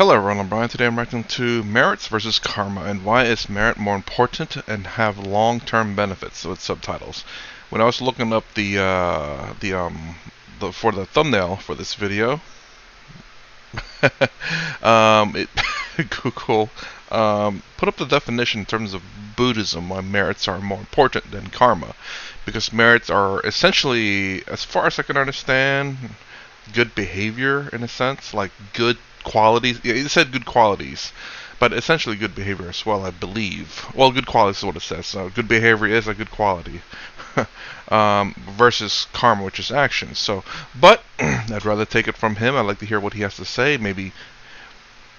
Hello everyone, I'm Brian. Today I'm reacting to merits versus karma and why is merit more important and have long-term benefits with subtitles. When I was looking up for the thumbnail for this video, it Google put up the definition in terms of Buddhism why merits are more important than karma, because merits are essentially, as far as I can understand, good behavior in a sense, like good qualities. Yeah, it said good qualities, but essentially good behavior as well, I believe. Well, good qualities is what it says. So good behavior is a good quality. Versus karma, which is action. So, but I'd rather take it from him. I'd like to hear what he has to say. Maybe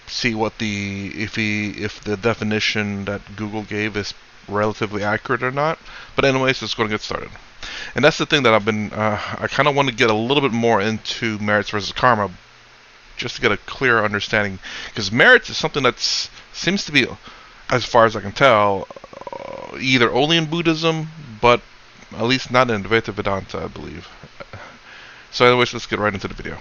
see what if the definition that Google gave is relatively accurate or not. But anyways, let's go and get started. And that's the thing that I kind of want to get a little bit more into merits versus karma, just to get a clearer understanding. Because merits is something that seems to be, as far as I can tell, either only in Buddhism, but at least not in Advaita Vedanta, I believe. So anyways, let's get right into the video.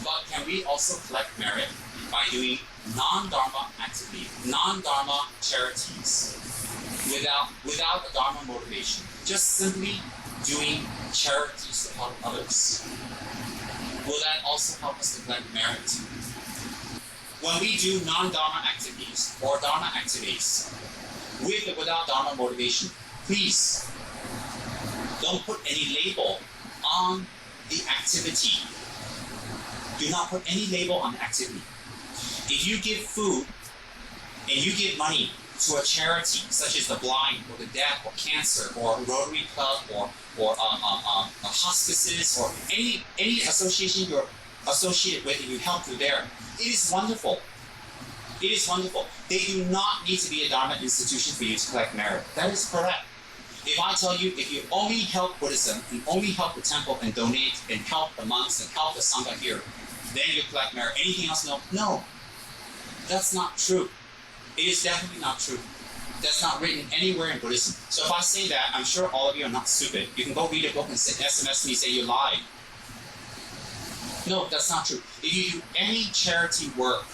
But can we also collect merit by doing non-dharma activity, non-dharma charities, without a dharma motivation? Just simply doing charities to help others. Will that also help us to collect merit? When we do non-dharma activities or dharma activities with or without dharma motivation, please don't put any label on the activity. Do not put any label on the activity. If you give food and you give money to a charity such as the blind or the deaf or cancer or Rotary Club or hospices or any association you're associated with and you help through there, it is wonderful. It is wonderful. They do not need to be a Dharma institution for you to collect merit. That is correct. If I tell you, if you only help Buddhism and only help the temple and donate and help the monks and help the Sangha here, then you collect merit. Anything else, no. No. That's not true. It is definitely not true. That's not written anywhere in Buddhism. So if I say that, I'm sure all of you are not stupid. You can go read a book and SMS me and say you lied. No, that's not true. If you do any charity work,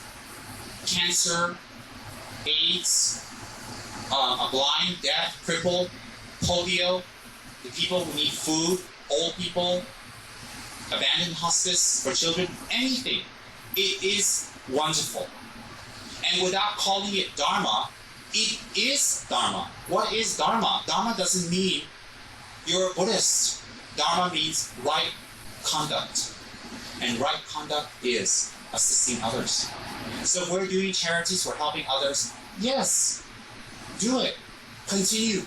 cancer, AIDS, a blind, deaf, crippled, polio, the people who need food, old people, abandoned hospice for children, anything, it is wonderful. And without calling it Dharma, it is Dharma. What is Dharma? Dharma doesn't mean you're a Buddhist. Dharma means right conduct. And right conduct is assisting others. So if we're doing charities, we're helping others, yes, do it. Continue.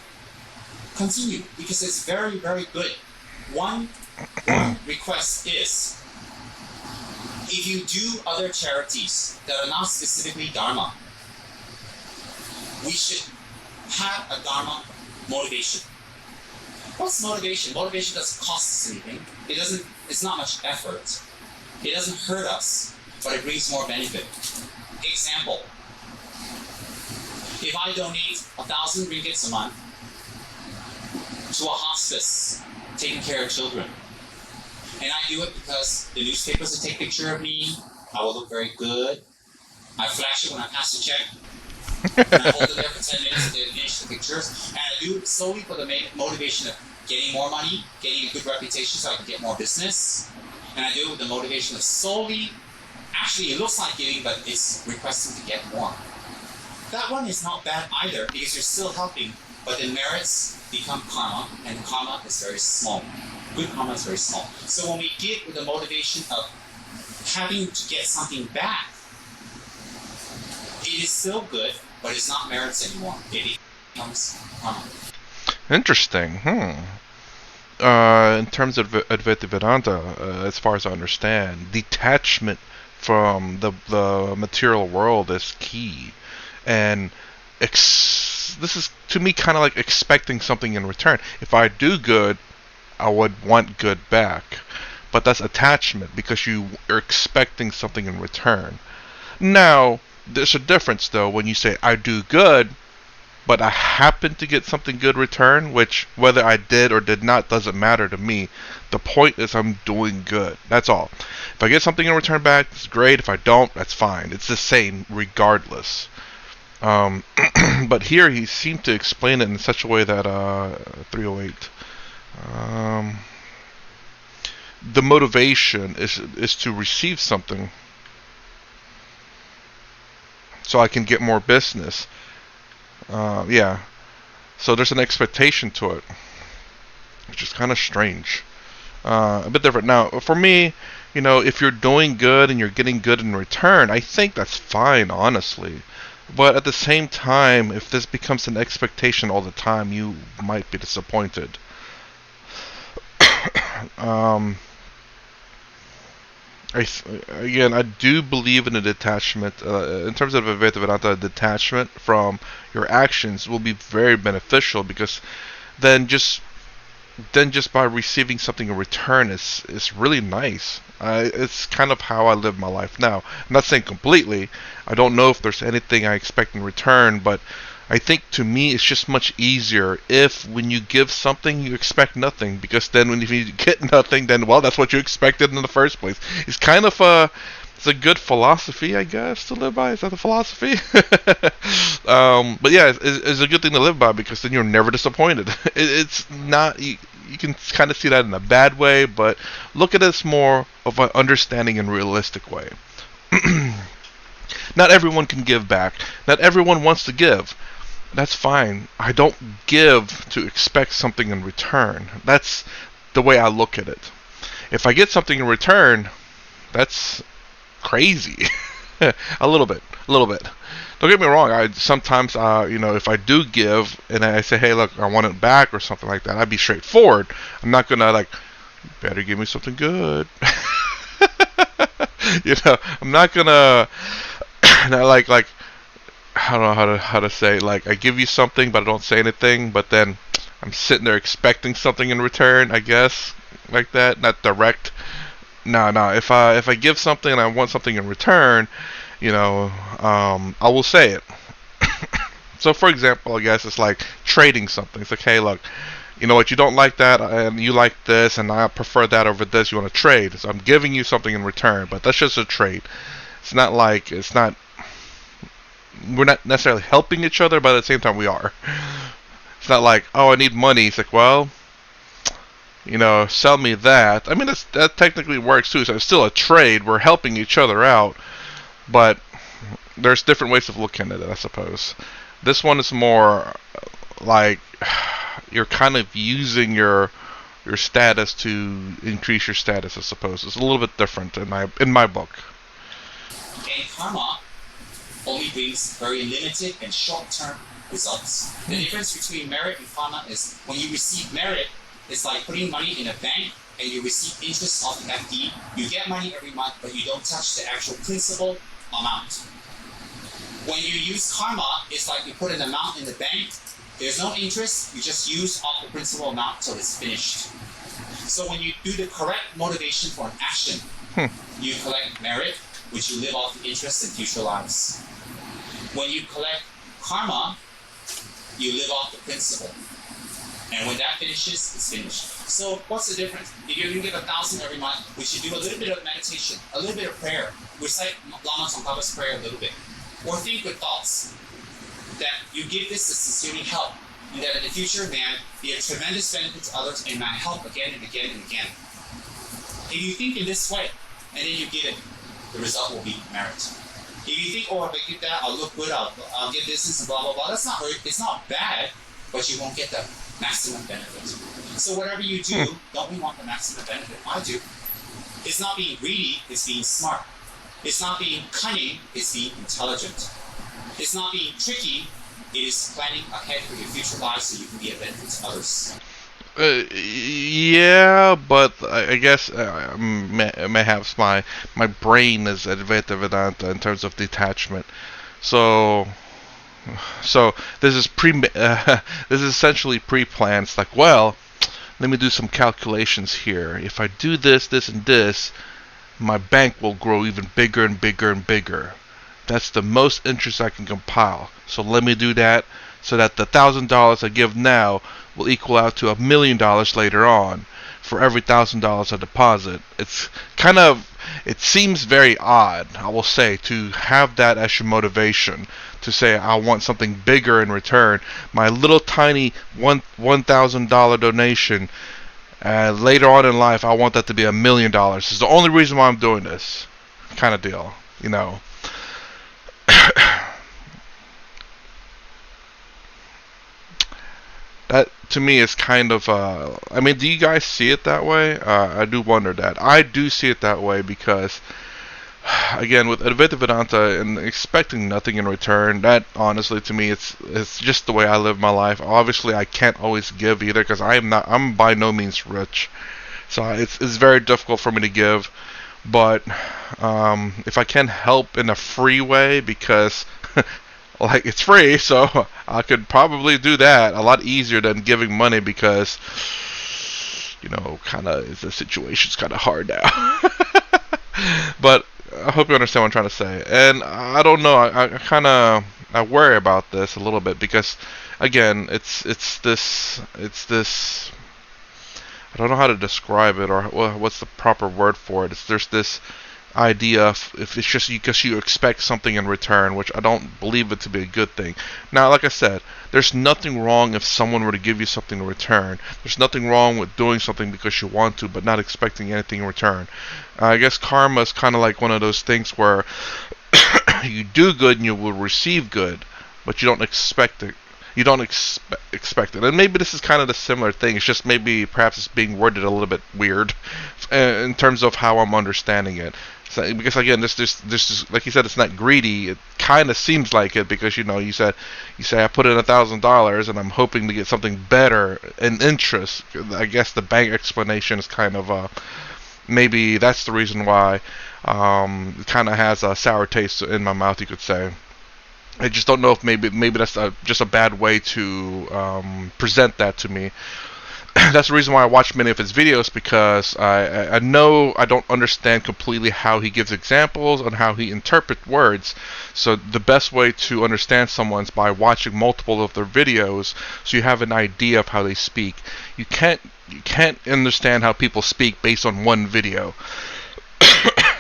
Continue, because it's very, very good. One request is, if you do other charities that are not specifically Dharma, we should have a Dharma motivation. What's motivation? Motivation doesn't cost us anything. It's not much effort. It doesn't hurt us, but it brings more benefit. Example, if I donate 1,000 ringgits a month to a hospice taking care of children, and I do it because the newspapers will take a picture of me, I will look very good, I flash it when I pass the check, and I hold it there for 10 minutes and they finish the pictures, and I do it solely for the motivation of getting more money, getting a good reputation so I can get more business, and I do it with the motivation of solely, actually it looks like giving, but it's requesting to get more. That one is not bad either, because you're still helping, but the merits become karma, and karma is very small. Good karma is very small. So when we give with the motivation of having to get something back, it is still good, but it's not merits anymore. It becomes karma. Interesting. In terms of Advaita Vedanta, as far as I understand, detachment from the material world is key, and this is to me kind of like expecting something in return. If I do good, I would want good back, but that's attachment because you are expecting something in return. Now, there's a difference though when you say I do good but I happen to get something good return, which whether I did or did not doesn't matter to me. The point is I'm doing good. That's all. If I get something in return back, it's great. If I don't, that's fine. It's the same regardless. Um, but here he seemed to explain it in such a way that 308. Um, the motivation is to receive something, so I can get more business. Yeah. So there's an expectation to it, which is kind of strange. A bit different. Now, for me, if you're doing good and you're getting good in return, I think that's fine, honestly. But at the same time, if this becomes an expectation all the time, you might be disappointed. um, Again, I do believe in a detachment. In terms of Advaita Vedanta, detachment from your actions will be very beneficial, because then just by receiving something in return is really nice. It's kind of how I live my life now. I'm not saying completely. I don't know if there's anything I expect in return, but I think to me it's just much easier if when you give something you expect nothing, because then if you get nothing, then well, that's what you expected in the first place. It's kind of it's a good philosophy, I guess, to live by. Is that the philosophy? But yeah, it's a good thing to live by, because then you're never disappointed. It's not. You can kind of see that in a bad way, but look at it as more of an understanding and realistic way. Not everyone can give back. Not everyone wants to give. That's fine. I don't give to expect something in return. That's the way I look at it. If I get something in return, that's crazy. A little bit. A little bit. Don't get me wrong. I sometimes, if I do give and I say, "Hey, look, I want it back" or something like that, I'd be straightforward. I'm not gonna like, "Better give me something good." I'm not gonna, like, I don't know how to say, like, I give you something but I don't say anything, but then I'm sitting there expecting something in return, I guess, like that, not direct. No, no. If I give something and I want something in return, I will say it. So, for example, I guess it's like trading something. It's like, hey, look, you know what, you don't like that, and you like this, and I prefer that over this. You want to trade, so I'm giving you something in return, but that's just a trade. It's not. We're not necessarily helping each other, but at the same time, we are. It's not like, oh, I need money. It's like, well, sell me that. I mean, that technically works too. So it's still a trade. We're helping each other out, but there's different ways of looking at it, I suppose. This one is more like you're kind of using your status to increase your status, I suppose. It's a little bit different in my book. And karma only brings very limited and short-term results. The difference between merit and karma is when you receive merit, it's like putting money in a bank and you receive interest off the FD. You get money every month, but you don't touch the actual principal amount. When you use karma, it's like you put an amount in the bank, there's no interest, you just use off the principal amount till it's finished. So when you do the correct motivation for an action, you collect merit, which you live off the interest in future lives. When you collect karma, you live off the principle. And when that finishes, it's finished. So what's the difference? If you're going to give 1,000 every month, we should do a little bit of meditation, a little bit of prayer. Recite Lama Tsongkhapa's prayer a little bit. Or think with thoughts that you give this to sincerely help, and that in the future, man, be a tremendous benefit to others and man, help again and again and again. If you think in this way, and then you give it, the result will be merit. If you think, oh, if I get that, I'll look good, I'll get this and blah, blah, blah, it's not bad, but you won't get the maximum benefit. So whatever you do, don't we want the maximum benefit? I do. It's not being greedy, it's being smart. It's not being cunning, it's being intelligent. It's not being tricky, it is planning ahead for your future life so you can be a benefit to others. Yeah, but I guess perhaps my brain is Advaita Vedanta in terms of detachment. So this is this is essentially pre-planned. It's like, well, let me do some calculations here. If I do this, this, and this, my bank will grow even bigger and bigger and bigger. That's the most interest I can compile. So let me do that so that the $1,000 I give now will equal out to $1,000,000 later on for every $1,000 I deposit. It seems very odd, I will say, to have that as your motivation, to say I want something bigger in return. My little tiny $1,000 donation, later on in life, I want that to be $1,000,000. It's the only reason why I'm doing this, kind of deal, you know. That to me is kind of I mean, do you guys see it that way? I do wonder that. I do see it that way because, again, with Advaita Vedanta and expecting nothing in return, that honestly to me it's just the way I live my life. Obviously, I can't always give either because I'm by no means rich, so it's very difficult for me to give. But if I can help in a free way, because like it's free, so I could probably do that a lot easier than giving money because kind of the situation's kind of hard now. But I hope you understand what I'm trying to say. And I don't know, I worry about this a little bit because, again, it's this. I don't know how to describe it or what's the proper word for it. There's this idea of if it's just because you expect something in return, which I don't believe it to be a good thing. Now, like I said, there's nothing wrong if someone were to give you something in return. There's nothing wrong with doing something because you want to, but not expecting anything in return. I guess karma is kind of like one of those things where you do good and you will receive good, but you don't expect it. You don't expect it. And maybe this is kind of the similar thing. It's just maybe perhaps it's being worded a little bit weird in terms of how I'm understanding it. So, because again, this like you said, it's not greedy. It kind of seems like it because you say I put in $1,000 and I'm hoping to get something better in interest. I guess the bank explanation is kind of maybe that's the reason why it kind of has a sour taste in my mouth, you could say. I just don't know if maybe that's just a bad way to present that to me. That's the reason why I watch many of his videos, because I know I don't understand completely how he gives examples and how he interprets words. So the best way to understand someone's by watching multiple of their videos, so you have an idea of how they speak. You can't understand how people speak based on one video.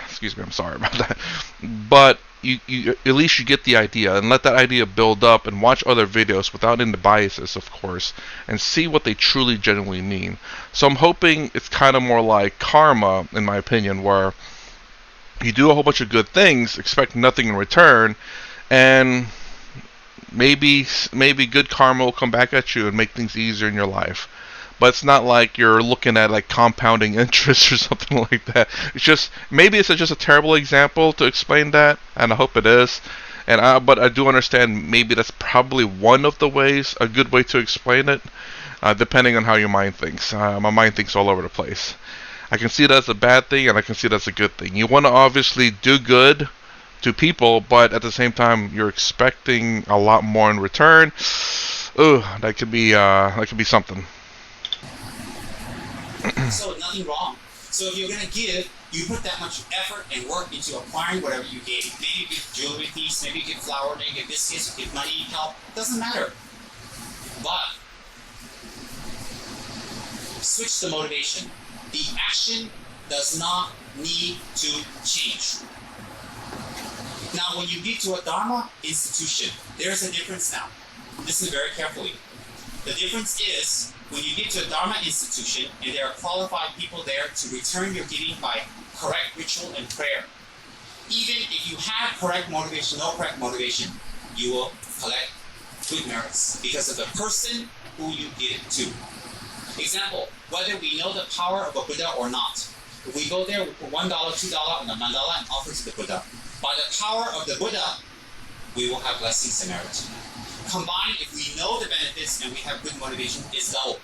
Excuse me, I'm sorry about that. But you at least you get the idea, and let that idea build up, and watch other videos without any biases, of course, and see what they truly genuinely mean. So I'm hoping it's kind of more like karma, in my opinion, where you do a whole bunch of good things, expect nothing in return, and maybe good karma will come back at you and make things easier in your life. But it's not like you're looking at like compounding interest or something like that. It's just maybe it's just a terrible example to explain that, and I hope it is. But I do understand maybe that's probably one of the ways, a good way to explain it, depending on how your mind thinks. My mind thinks all over the place. I can see it as a bad thing, and I can see it as a good thing. You want to obviously do good to people, but at the same time you're expecting a lot more in return. Ooh, that could be something. So nothing wrong. So if you're gonna give, you put that much effort and work into acquiring whatever you gave. Maybe you give jewelry piece, maybe you give flour, maybe you give biscuits, you give money, help. Doesn't matter. But switch the motivation. The action does not need to change. Now, when you give to a Dharma institution, there's a difference now. Listen very carefully. The difference is when you give to a Dharma institution and there are qualified people there to return your giving by correct ritual and prayer. Even if you have correct motivation, no correct motivation, you will collect good merits because of the person who you give it to. Example, whether we know the power of a Buddha or not. If we go there, we put $1, $2 and a mandala and offer to the Buddha. By the power of the Buddha, we will have blessings and merit. Combined, if we know the benefits and we have good motivation, it's double.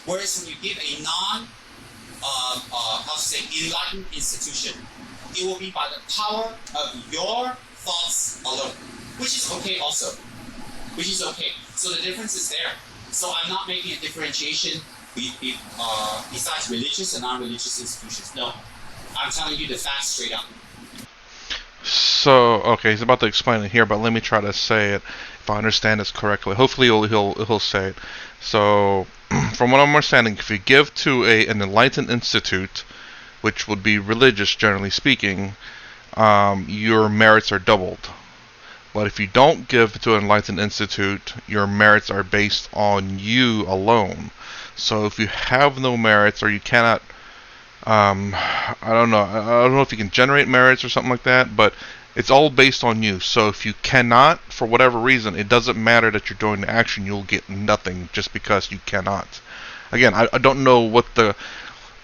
Whereas when you give a enlightened institution, it will be by the power of your thoughts alone, which is okay also. Which is okay. So the difference is there. So I'm not making a differentiation besides religious and non-religious institutions. No. I'm telling you the facts straight up. So, okay, he's about to explain it here, but let me try to say it if I understand this correctly. Hopefully, he'll say it. So, from what I'm understanding, if you give to an enlightened institute, which would be religious, generally speaking, your merits are doubled. But if you don't give to an enlightened institute, your merits are based on you alone. So, if you have no merits or you cannot I don't know. I don't know if you can generate merits or something like that, but it's all based on you. So if you cannot, for whatever reason, it doesn't matter that you're doing the action. You'll get nothing just because you cannot. Again, I don't know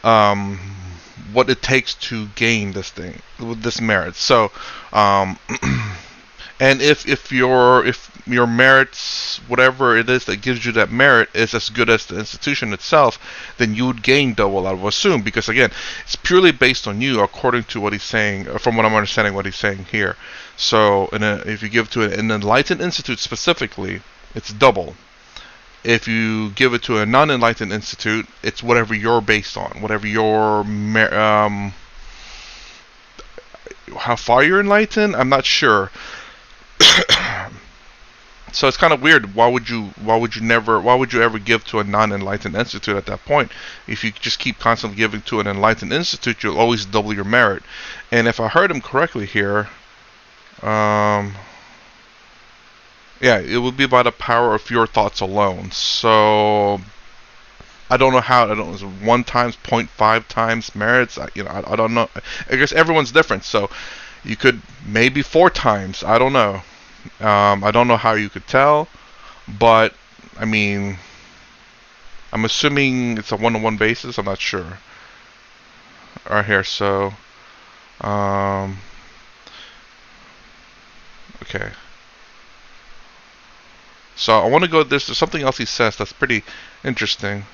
um, what it takes to gain this thing, this merit. So, um, and if your merits, whatever it is that gives you that merit, is as good as the institution itself, then you would gain double, I would assume, because again, it's purely based on you, according to what he's saying, from what I'm understanding, what he's saying here. So, if you give to an enlightened institute specifically, it's double. If you give it to a non-enlightened institute, it's whatever you're based on, whatever your how far you're enlightened. I'm not sure. So it's kind of weird. Why would you ever give to a non-enlightened institute at that point? If you just keep constantly giving to an enlightened institute, you'll always double your merit. And if I heard him correctly here, um, yeah, it would be by the power of your thoughts alone. So I don't know how. I don't know, is it 1 times, 0.5 times merits. I don't know. I guess everyone's different. So you could maybe 4 times. I don't know. I don't know how you could tell, but I mean, I'm assuming it's a one-to-one basis. I'm not sure. Right here, so um, okay. So I want to go. There's something else he says that's pretty interesting.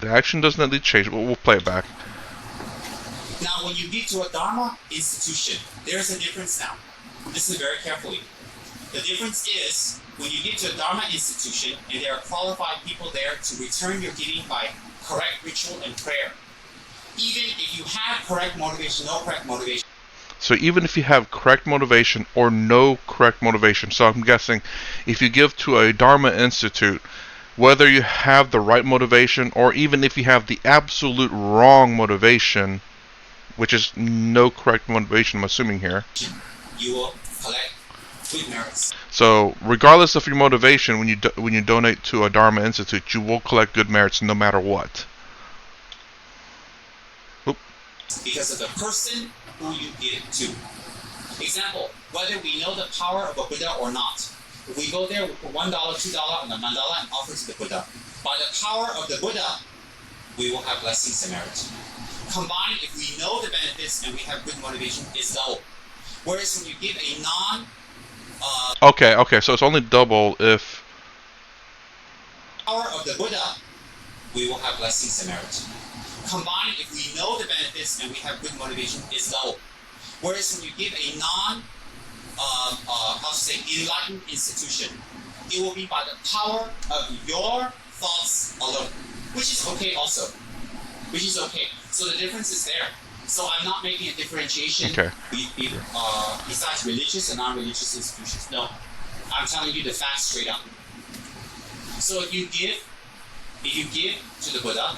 The action doesn't really change. We'll play it back. Now, when you get to a Dharma institution, there's a difference now. Listen very carefully. The difference is when you get to a Dharma institution and there are qualified people there to return your giving by correct ritual and prayer. Even if you have correct motivation, no correct motivation. So even if you have correct motivation or no correct motivation, so I'm guessing if you give to a Dharma institute, whether you have the right motivation or even if you have the absolute wrong motivation, which is no correct motivation, I'm assuming here. You will collect good merits. So regardless of your motivation, when you donate to a Dharma institute, you will collect good merits no matter what. Oop. Because of the person who you give to. Example, whether we know the power of a Buddha or not. If we go there, we put $1, $2 on the mandala and offer to the Buddha. By the power of the Buddha, we will have blessings and merit. Combined, if we know the benefits and we have good motivation, it's double. Whereas when you give a Okay, so it's only double if power of the Buddha, we will have blessings and merit. Combined, if we know the benefits and we have good motivation, it's double. Whereas when you give a enlightened institution, it will be by the power of your thoughts alone, which is okay also. Which is okay. So the difference is there. So I'm not making a differentiation besides religious and non-religious institutions. No, I'm telling you the facts straight up. So if you give to the Buddha,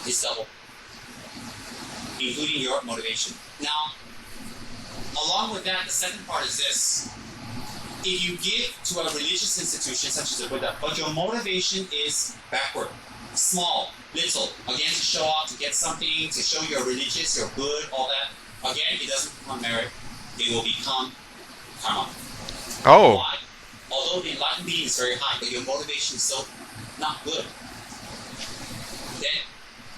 it's double, including your motivation. Now, along with that, the second part is this. If you give to a religious institution such as the Buddha, but your motivation is backward, small, little, again to show off, to get something, to show you're religious, you're good, all that, again, it doesn't become merit, it will become karma. Oh. Why? Although the enlightened being is very high, but your motivation is so not good, then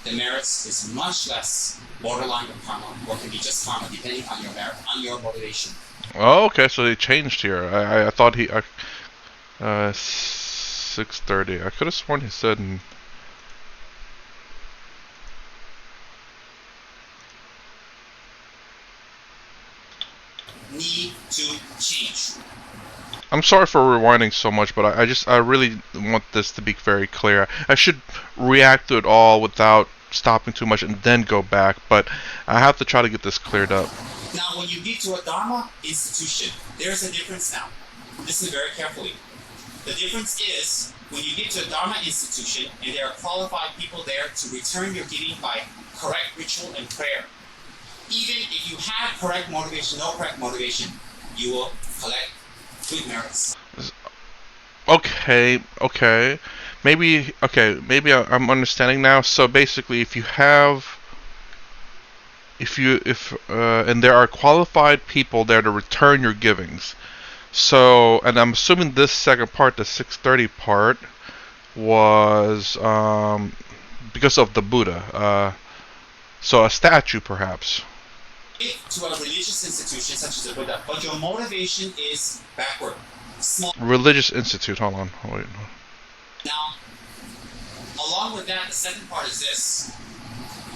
the merits is much less, borderline of karma, or can be just karma, depending on your merit, on your motivation. Oh, okay, so they changed here. I thought 6:30. I could have sworn he said. Need to change. I'm sorry for rewinding so much, but I really want this to be very clear. I should react to it all without stopping too much and then go back. But I have to try to get this cleared up. Now, when you give to a Dharma institution, there's a difference now. Listen very carefully. The difference is when you give to a Dharma institution and there are qualified people there to return your giving by correct ritual and prayer. Even if you have correct motivation, no correct motivation, you will collect good merits. Okay. Maybe I'm understanding now. So basically, if and there are qualified people there to return your givings. So, and I'm assuming this second part, the 630 part, was because of the Buddha. So a statue, perhaps. To a religious institution such as the Buddha, but your motivation is backward. Small. Religious institute. Hold on. Wait. Now, along with that, the second part is this.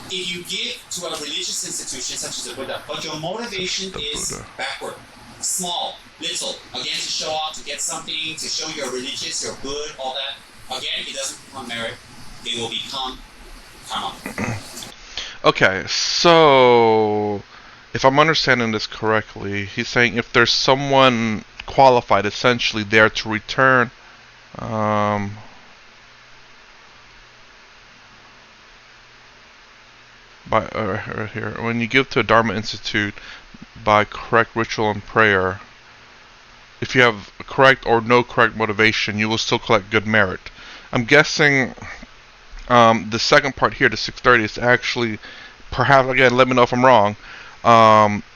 If you give to a religious institution such as the Buddha, but your motivation is backward, small, little, again to show off, to get something, to show you're religious, you're good, all that, again, it doesn't become merit, it will become karma. Okay, so if I'm understanding this correctly, he's saying if there's someone qualified essentially there to return right here, when you give to a Dharma Institute by correct ritual and prayer, if you have correct or no correct motivation, you will still collect good merit. I'm guessing the second part here, the 630, is actually, perhaps, again, let me know if I'm wrong,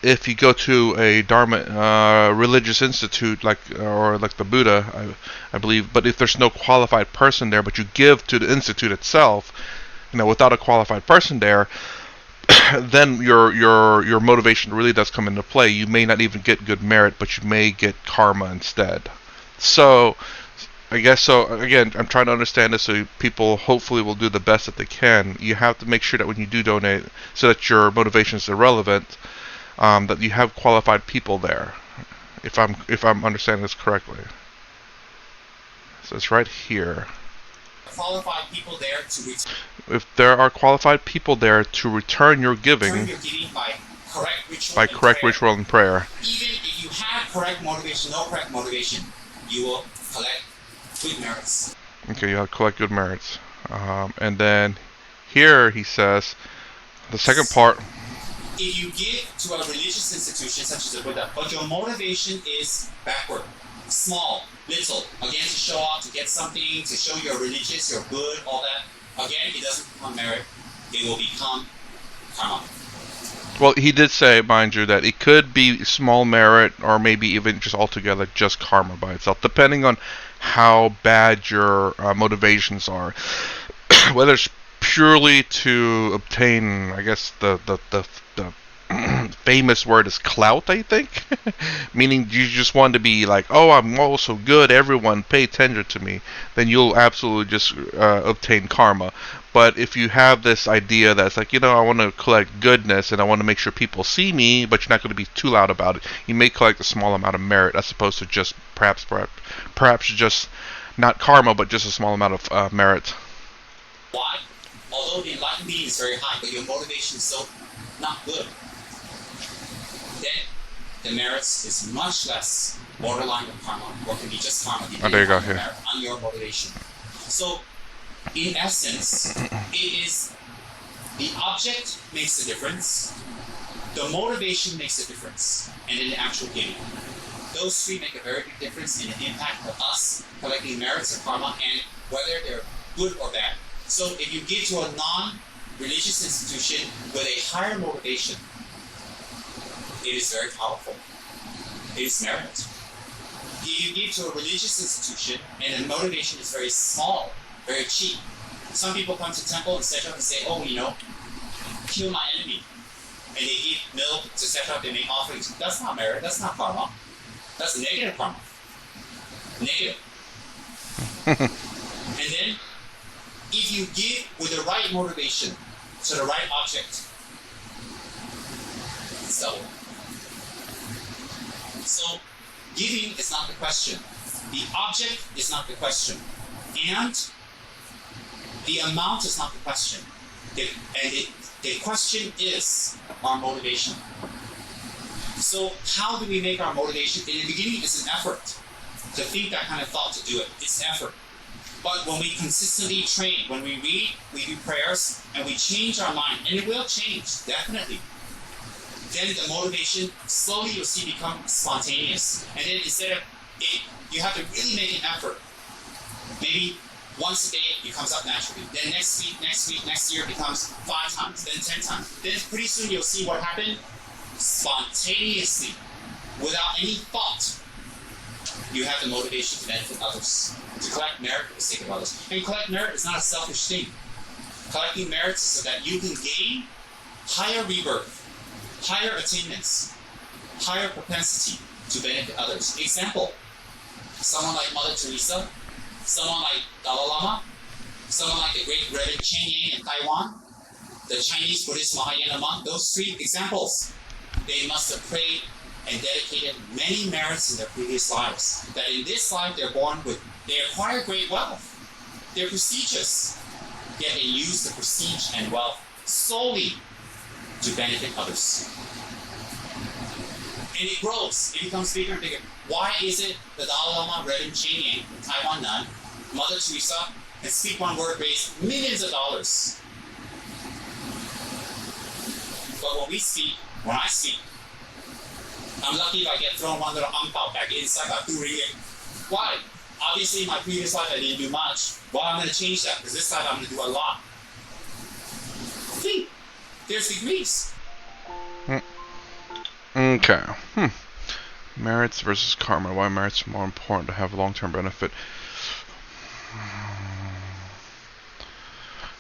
if you go to a Dharma religious institute like the Buddha, I believe, but if there's no qualified person there, but you give to the institute itself, without a qualified person there, then your motivation really does come into play. You may not even get good merit, but you may get karma instead. So I guess so. Again, I'm trying to understand this so people hopefully will do the best that they can. You have to make sure that when you do donate, so that your motivation is irrelevant, that you have qualified people there. If I'm understanding this correctly, so it's right here. Qualified people there to if there are qualified people there to return your giving by correct ritual and prayer. Even if you have correct motivation, no correct motivation, you will collect good merits. Okay, you'll collect good merits. And then here he says, the second part. If you give to a religious institution such as the Buddha, but your motivation is backward, small, little, again to show off, to get something, to show you're religious, you're good, all that, again, it doesn't become merit, it will become karma. Well, he did say, mind you, that it could be small merit or maybe even just altogether just karma by itself, depending on how bad your motivations are. Whether it's purely to obtain, I guess, the famous word is clout, I think. Meaning you just want to be like, oh, I'm also good, everyone pay attention to me. Then you'll absolutely just obtain karma. But if you have this idea that's like, I want to collect goodness and I want to make sure people see me, but you're not going to be too loud about it, you may collect a small amount of merit as opposed to just perhaps just not karma, but just a small amount of merit. Why? Although the enlightened being is very high, but your motivation is so not good, then the merits is much less borderline of karma, or can be just karma. There you go. Here. On your motivation. So, in essence, it is the object makes the difference, the motivation makes a difference, and then the actual giving. Those three make a very big difference in the impact of us collecting merits of karma and whether they're good or bad. So if you give to a non-religious institution with a higher motivation, it is very powerful. It is merit. If you give to a religious institution and the motivation is very small, very cheap. Some people come to temple and set up and say, oh, kill my enemy. And they give milk to set up, they make offerings. That's not merit, that's not karma. That's negative karma. Negative. And then, if you give with the right motivation to the right object, it's double. So, giving is not the question. The object is not the question. And the amount is not the question. The question is our motivation. So how do we make our motivation? In the beginning, it's an effort to think that kind of thought, to do it. It's an effort. But when we consistently train, when we read, we do prayers, and we change our mind, and it will change, definitely. Then the motivation, slowly you'll see, become spontaneous. And then instead of it, you have to really make an effort. Maybe once a day it comes up naturally. Then next week, next year it becomes 5 times, then 10 times. Then pretty soon you'll see what happened. Spontaneously, without any thought, you have the motivation to benefit others, to collect merit for the sake of others. And collect merit is not a selfish thing. Collecting merit is so that you can gain higher rebirth, higher attainments, higher propensity to benefit others. Example, someone like Mother Teresa, someone like Dalai Lama, someone like the great Reverend Chen Yang in Taiwan, the Chinese Buddhist Mahayana monk, those 3 examples, they must have prayed and dedicated many merits in their previous lives. That in this life they're born with, they acquire great wealth. They're prestigious, yet they use the prestige and wealth solely to benefit others. And it grows, it becomes bigger and bigger. Why is it the Dalai Lama, Reverend Chen Yang, Taiwan nun, Mother Teresa, can speak one word, raise millions of dollars? But when I speak, I'm lucky if I get thrown one little angpao back inside about 2 ringgit. Why? Obviously, in my previous life, I didn't do much. Well, I'm going to change that, because this time I'm going to do a lot. See, there's degrees. Okay. Merits versus karma. Why merits are more important to have long-term benefit?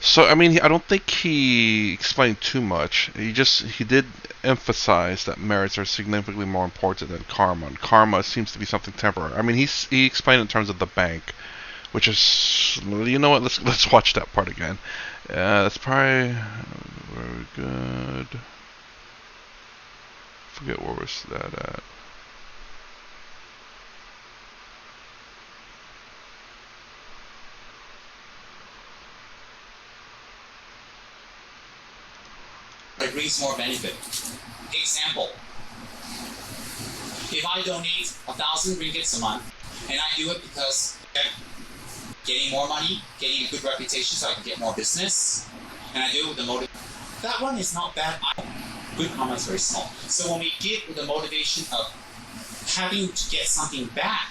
So, I mean, I don't think he explained too much. He did emphasize that merits are significantly more important than karma. And karma seems to be something temporary. I mean, he explained in terms of the bank, which is, you know what? Let's watch that part again. That's probably very good. Forget where was that at. It brings more benefit. Example, if I donate 1,000 ringgits a month, and I do it because getting more money, getting a good reputation so I can get more business, and I do it with the motive, that one is not bad. Good karma is very small. So when we give with the motivation of having to get something back,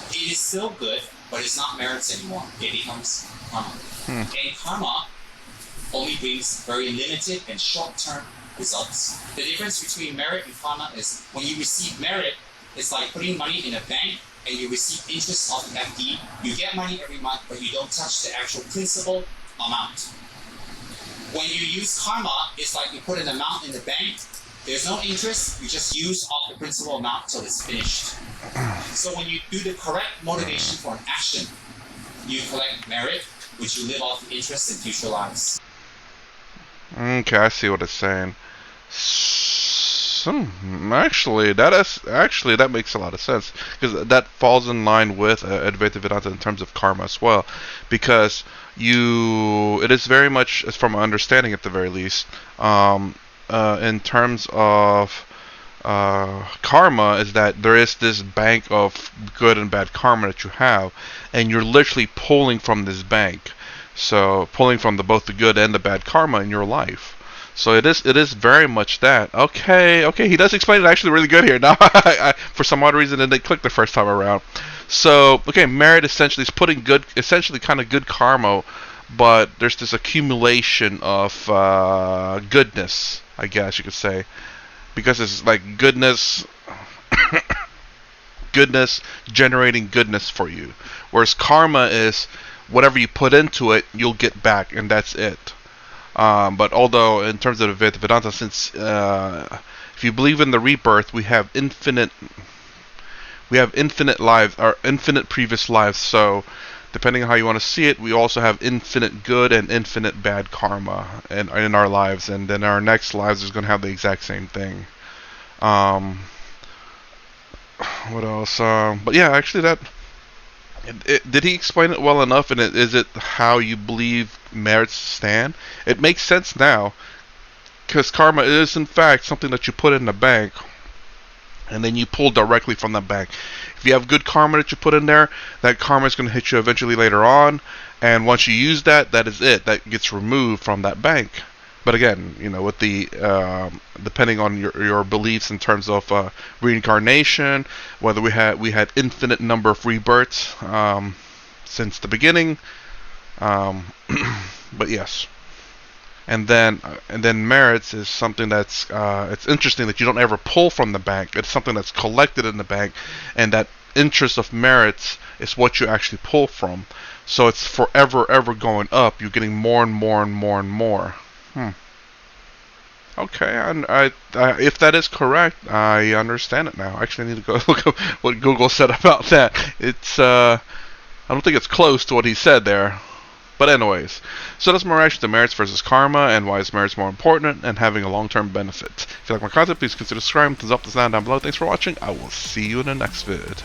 it is still good, but it's not merits anymore. It becomes karma. And karma only brings very limited and short-term results. The difference between merit and karma is when you receive merit, it's like putting money in a bank and you receive interest off the FD. You get money every month, but you don't touch the actual principal amount. When you use karma, it's like you put an amount in the bank, there's no interest, you just use off the principal amount till it's finished. So when you do the correct motivation for an action, you collect merit, which you live off the interest in future lives. Okay, I see what it's saying. Actually, that makes a lot of sense, because that falls in line with Advaita Vedanta in terms of karma as well, because it is very much, from my understanding at the very least, in terms of karma, is that there is this bank of good and bad karma that you have, and you're literally pulling from this bank. So pulling from both the good and the bad karma in your life. So it is very much that. Okay, he does explain it actually really good here. Now, for some odd reason, it didn't click the first time around. So, okay, merit essentially is putting essentially kind of good karma, but there's this accumulation of goodness, I guess you could say, because it's like goodness generating goodness for you, whereas karma is whatever you put into it, you'll get back, and that's it. But although in terms of Advaita Vedanta, since if you believe in the rebirth, we have infinite lives, or infinite previous lives. So depending on how you want to see it, we also have infinite good and infinite bad karma in our lives, and then our next lives is going to have the exact same thing. What else? But yeah, actually Did he explain it well enough? And is it how you believe merits stand? It makes sense now, because karma is in fact something that you put in the bank, and then you pull directly from the bank. If you have good karma that you put in there, that karma is going to hit you eventually later on, and once you use that, that is it. That gets removed from that bank. But again, with the depending on your beliefs in terms of reincarnation, whether we had infinite number of rebirths since the beginning, um, but yes. And then merits is something that's it's interesting that you don't ever pull from the bank. It's something that's collected in the bank, and that interest of merits is what you actually pull from. So it's forever ever going up. You're getting more and more and more and more. Hmm. Okay, and if that is correct, I understand it now. Actually, I need to go look up what Google said about that. I don't think it's close to what he said there. But anyways, so that's my reaction to merits versus karma, and why is merits more important and having a long-term benefit. If you like my content, please consider subscribing, thumbs up, thumbs down below. Thanks for watching. I will see you in the next vid.